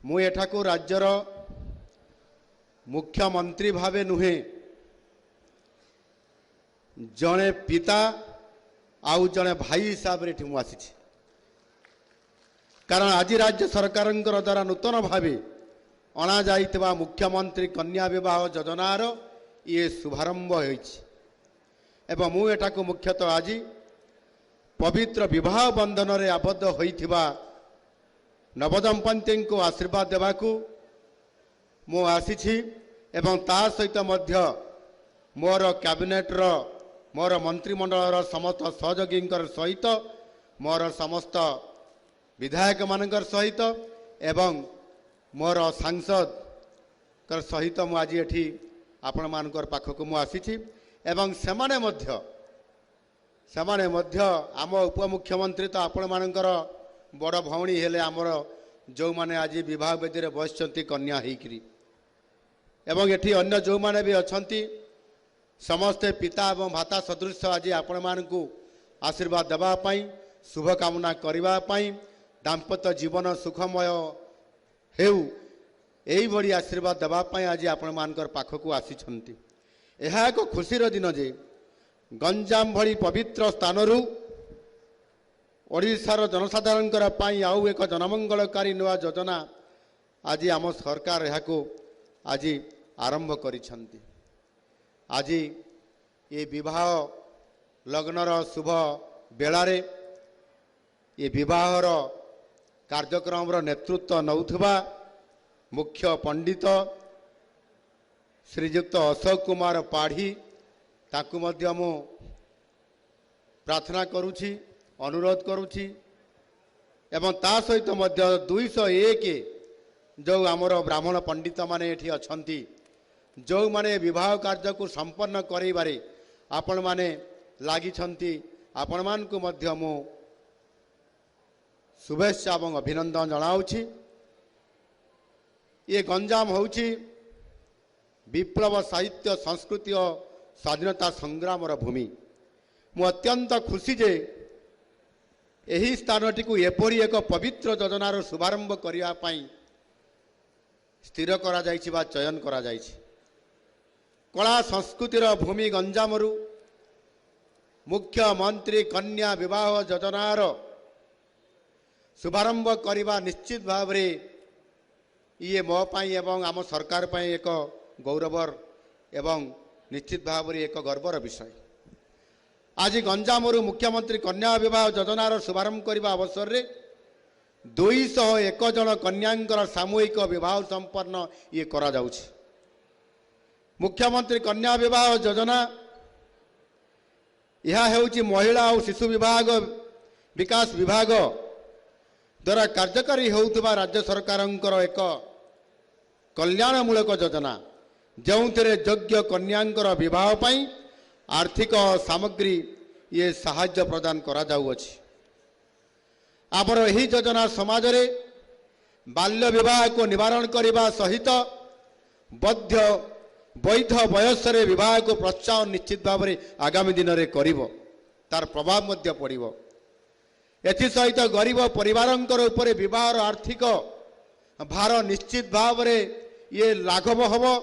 मु एठाकु राज्यर मुख्यमंत्री भावे नुहे जड़े पिता आउ जड़े भाई हिसाब से आसी कारण आज राज्य सरकार द्वारा नूतन भावे अणा जाइतिबा मुख्यमंत्री कन्या विवाह योजनार ये शुभारंभ एवं मु एठाकु मुख्यतः आज पवित्र विवाह बंधन रे आबद्ध होइथिबा नवदंपति को आशीर्वाद देवाकू मु आसी एवं ता सहित मध्य मोर कैबिनेटर मोर मंत्रिमंडल समस्त सहयोगी सहित मोर समस्त विधायक मानकर सहित एवं मोर सांसद सहित मु आज एठी आपण मानकर पाखक मु आसी एवं सेमाने मध्य आम उपमुख्यमंत्री तो आपण मानकर बड़ भौणी हेले आमर जो माने आज विवाह वेदी रे बसचंती कन्या हेकरी एवं एठी अन्य जो माने भी अछंती समस्ते पिता एवं भाता सदृश आज आपण मानकु आशीर्वाद देबा पई शुभ कामना करबा पई दाम्पत्य जीवन सुखमय हेउ एई बड़ी आशीर्वाद देबा पई आज आपण मानकर पाखकु आसी छंती। एहा एक खुशीर दिन जे गंजाम भली पवित्र स्थानरू ओडिशार जनसाधारण आउ एक जनमंगलकारी नुआ योजना आज आम सरकार यहाँ आज आरंभ करिछंती। आज ये विवाह लग्नर शुभ बेलारे ये विवाहर कार्यक्रम नेतृत्व नौथुबा मुख्य पंडित श्रीजुक्त अशोक कुमार पाढ़ी ताकू मध्य मु प्रार्थना करुछि अनुरोध करुछि एवं ता सहित मध्य 201 जो आमर ब्राह्मण पंडित माने एठी अछंती जो माने विवाह कार्य को संपन्न करैबारे आपण माने लागि छंती आपण मान को मध्य मु शुभेच्छा एवं अभिनंदन जनाउछि। ये गंजाम होउछि विप्लव साहित्य संस्कृति और स्वाधीनता संग्राम भूमि। मु अत्यंत खुशी जे एही स्थानटी को एपरी एक पवित्र योजनार शुभारंभ करिया पई स्थिर करा जाइछि बा चयन करा जाइछि। कला संस्कृतिर भूमि गंजामरु मुख्यमंत्री कन्या विवाह योजनार शुभारंभ करिबा निश्चित भाव रे ये मो पाई एवं आम सरकार पाई एक गौरवर एवं निश्चित भाव रे एक गर्वर विषय। आज गंजामरु मुख्यमंत्री कन्या विवाह योजनार शुभारंभ करने अवसर में 201 जन कन्यांकर सामूहिक विवाह संपन्न ये करा जाउछि। मुख्यमंत्री कन्या विवाह योजना यह हेउछि महिला और शिशु विकास विभाग द्वारा कार्यकारी होउथबा राज्य सरकारंकर एक कल्याणमूलक योजना जो योग्य कन्यांकर विवाह पाई आर्थिक सामग्री ये साहाय्य प्रदान करा जाउछि। आमर एही योजना समाज रे बाल्य विवाह को निवारण करने सहित वैध बयस रे विवाह को प्रोत्साहन निश्चित भाव में आगामी दिन में करिवो तार प्रभाव मध्य पड़िवो। एथि सहित गरीब परिवारंकर उपरे विवाहर आर्थिक भार निश्चित भाव में ये लाघव हबो